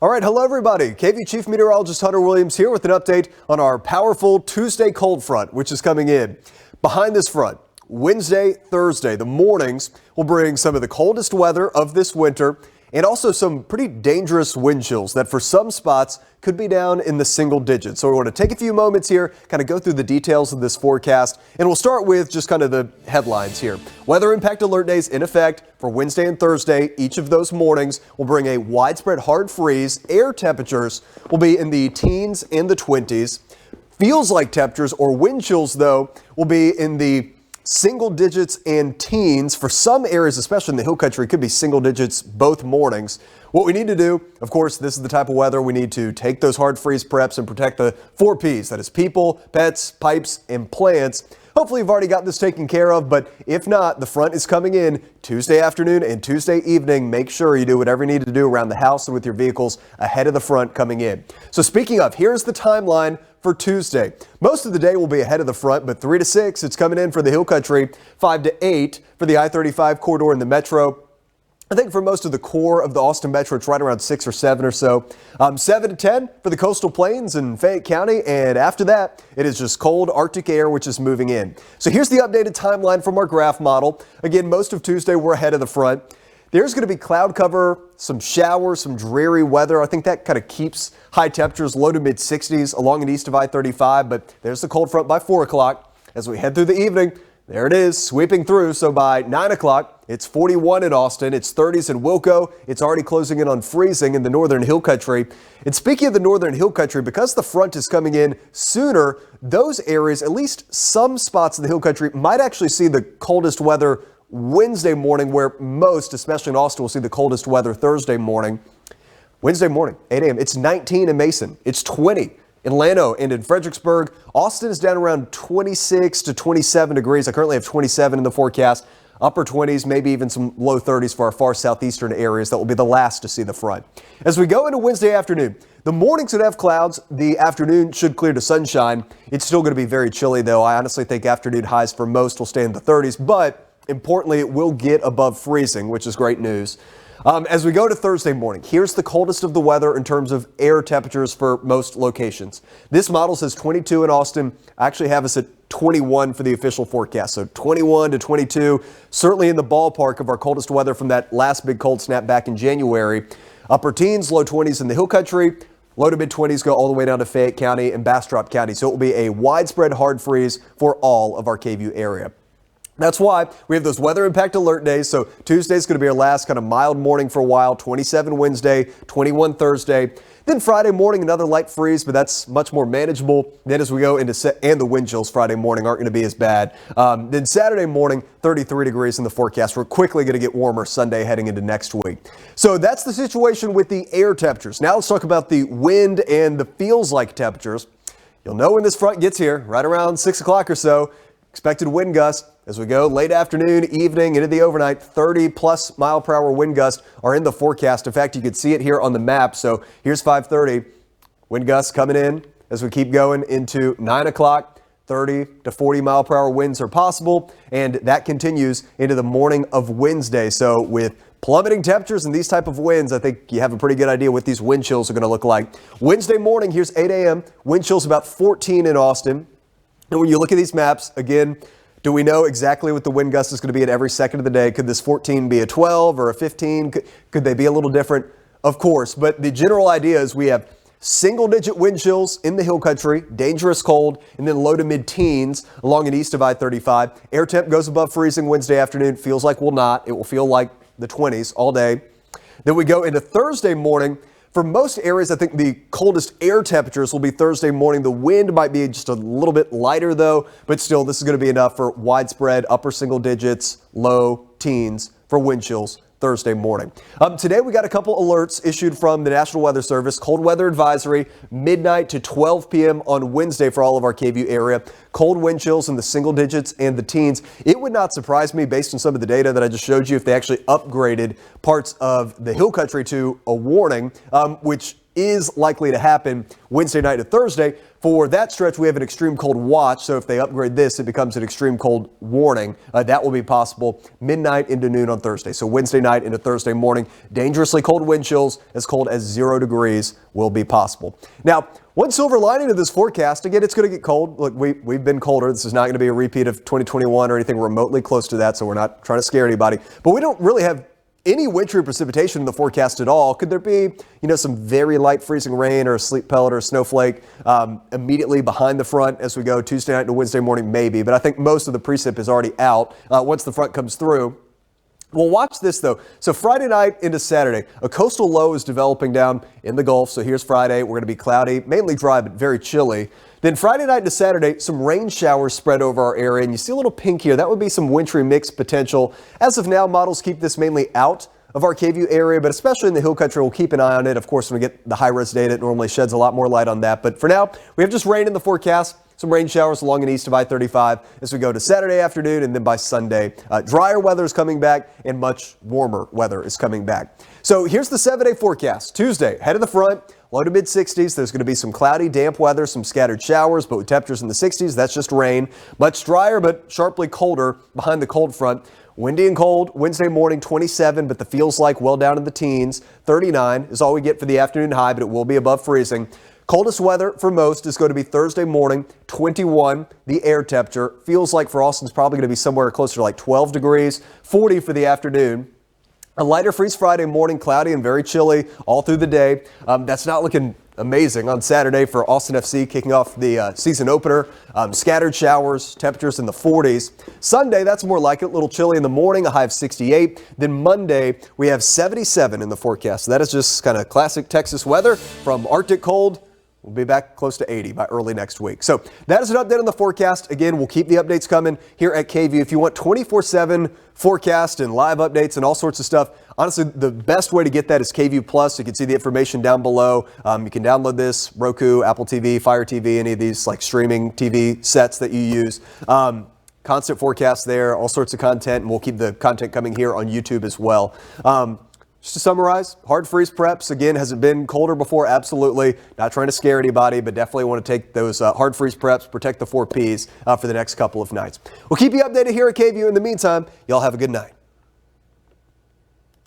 All right, hello everybody. KVUE Chief Meteorologist Hunter Williams here with an update on our powerful Tuesday cold front, which is coming in. Behind this front, Wednesday, Thursday, the mornings will bring some of the coldest weather of this winter and also some pretty dangerous wind chills that for some spots could be down in the single digits. So we want to take a few moments here, kind of go through the details of this forecast, and we'll start with just kind of the headlines here. Weather impact alert days in effect for Wednesday and Thursday. Each of those mornings will bring a widespread hard freeze. Air temperatures will be in the teens and the 20s. Feels like temperatures or wind chills, though, will be in the single digits and teens. For some areas, especially in the hill country, it could be single digits both mornings. What we need to do, of course, this is the type of weather we need to take those hard freeze preps and protect the 4 Ps. That is people, pets, pipes, and plants. Hopefully you've already got this taken care of, but if not, the front is coming in Tuesday afternoon and Tuesday evening. Make sure you do whatever you need to do around the house and with your vehicles ahead of the front coming in. So speaking of, here's the timeline for Tuesday. Most of the day will be ahead of the front, but 3 to 6, it's coming in for the hill country, 5 to 8 for the I-35 corridor in the metro. I think for most of the core of the Austin metro, it's right around 6 or 7 or so. 7 to 10 for the coastal plains in Fayette County. And after that, it is just cold Arctic air, which is moving in. So here's the updated timeline from our graph model. Again, most of Tuesday, we're ahead of the front. There's going to be cloud cover, some showers, some dreary weather. I think that kind of keeps high temperatures low to mid 60s along and east of I-35. But there's the cold front by 4 o'clock. As we head through the evening, there it is, sweeping through. So by 9 o'clock, it's 41 in Austin. It's 30s in Wilco. It's already closing in on freezing in the northern hill country. And speaking of the northern hill country, because the front is coming in sooner, those areas, at least some spots in the hill country, might actually see the coldest weather Wednesday morning, where most, especially in Austin, will see the coldest weather Thursday morning. Wednesday morning, 8 a.m. It's 19 in Mason. It's 20 in Llano and in Fredericksburg. Austin is down around 26 to 27 degrees. I currently have 27 in the forecast. Upper 20s, maybe even some low 30s for our far southeastern areas. That will be the last to see the front. As we go into Wednesday afternoon, the mornings would have clouds. The afternoon should clear to sunshine. It's still going to be very chilly, though. I honestly think afternoon highs for most will stay in the 30s, but importantly, it will get above freezing, which is great news. As we go to Thursday morning, here's the coldest of the weather in terms of air temperatures for most locations. This model says 22 in Austin. I actually have us at 21 for the official forecast. So 21 to 22, certainly in the ballpark of our coldest weather from that last big cold snap back in January. Upper teens, low 20s in the hill country. Low to mid 20s go all the way down to Fayette County and Bastrop County. So it will be a widespread hard freeze for all of our KVUE area. That's why we have those weather impact alert days. So Tuesday is going to be our last kind of mild morning for a while. 27 Wednesday, 21 Thursday. Then Friday morning, another light freeze, but that's much more manageable. Then as we go into and the wind chills Friday morning aren't going to be as bad. Then Saturday morning, 33 degrees in the forecast. We're quickly going to get warmer Sunday heading into next week. So that's the situation with the air temperatures. Now let's talk about the wind and the feels like temperatures. You'll know when this front gets here, right around 6 o'clock or so. Expected wind gusts as we go late afternoon, evening, into the overnight. 30 plus mile per hour wind gusts are in the forecast. In fact, you can see it here on the map. So here's 5:30. Wind gusts coming in as we keep going into 9 o'clock. 30 to 40 mile per hour winds are possible. And that continues into the morning of Wednesday. So with plummeting temperatures and these type of winds, I think you have a pretty good idea what these wind chills are going to look like. Wednesday morning, here's 8 a.m. Wind chills about 14 in Austin. And when you look at these maps, again, do we know exactly what the wind gust is going to be at every second of the day? Could this 14 be a 12 or a 15? Could they be a little different? Of course, but the general idea is we have single-digit wind chills in the hill country, dangerous cold, and then low to mid-teens along and east of I-35. Air temp goes above freezing Wednesday afternoon. Feels like will not. It will feel like the 20s all day. Then we go into Thursday morning. For most areas, I think the coldest air temperatures will be Thursday morning. The wind might be just a little bit lighter, though, but still, this is going to be enough for widespread upper single digits, low teens for wind chills Thursday morning. Today, we got a couple alerts issued from the National Weather Service. Cold weather advisory, midnight to 12 p.m. on Wednesday for all of our KVUE area. Cold wind chills in the single digits and the teens. It would not surprise me, based on some of the data that I just showed you, if they actually upgraded parts of the hill country to a warning, which is likely to happen Wednesday night to Thursday. For that stretch, we have an extreme cold watch. So if they upgrade this, it becomes an extreme cold warning. That will be possible midnight into noon on Thursday. So Wednesday night into Thursday morning, dangerously cold wind chills as cold as 0 degrees will be possible. Now, one silver lining to this forecast, again, it's going to get cold. Look, we've been colder. This is not going to be a repeat of 2021 or anything remotely close to that, so we're not trying to scare anybody. But we don't really have any wintry precipitation in the forecast at all. Could there be, some very light freezing rain or a sleet pellet or a snowflake immediately behind the front as we go Tuesday night to Wednesday morning? Maybe, but I think most of the precip is already out once the front comes through. Well, watch this, though. So Friday night into Saturday, a coastal low is developing down in the Gulf. So here's Friday. We're going to be cloudy, mainly dry, but very chilly. Then Friday night into Saturday, some rain showers spread over our area. And you see a little pink here. That would be some wintry mix potential. As of now, models keep this mainly out of our KVUE area, but especially in the hill country, we'll keep an eye on it. Of course, when we get the high-res data, it normally sheds a lot more light on that. But for now, we have just rain in the forecast. Some rain showers along and east of I-35 as we go to Saturday afternoon, and then by Sunday, drier weather is coming back and much warmer weather is coming back. So here's the 7-day forecast. Tuesday, head of the front, low to mid-60s. There's going to be some cloudy, damp weather, some scattered showers, but with temperatures in the 60s, that's just rain. Much drier, but sharply colder behind the cold front. Windy and cold Wednesday morning, 27, but the feels like well down in the teens. 39 is all we get for the afternoon high, but it will be above freezing. Coldest weather for most is going to be Thursday morning, 21. The air temperature feels like for Austin's probably going to be somewhere closer to like 12 degrees, 40 for the afternoon. A lighter freeze Friday morning, cloudy and very chilly all through the day. That's not looking amazing on Saturday for Austin FC kicking off the season opener. Scattered showers, temperatures in the 40s. Sunday, that's more like it. A little chilly in the morning, a high of 68. Then Monday, we have 77 in the forecast. So that is just kind of classic Texas weather from Arctic cold. We'll be back close to 80 by early next week. So that is an update on the forecast. Again, we'll keep the updates coming here at KVUE. If you want 24/7 forecast and live updates and all sorts of stuff, honestly, the best way to get that is KVUE Plus. You can see the information down below. You can download this, Roku, Apple TV, Fire TV, any of these like streaming TV sets that you use. Constant forecast there, all sorts of content, and we'll keep the content coming here on YouTube as well. Just to summarize, hard freeze preps. Again, has it been colder before? Absolutely. Not trying to scare anybody, but definitely want to take those hard freeze preps, protect the 4 Ps for the next couple of nights. We'll keep you updated here at KVUE. In the meantime, y'all have a good night.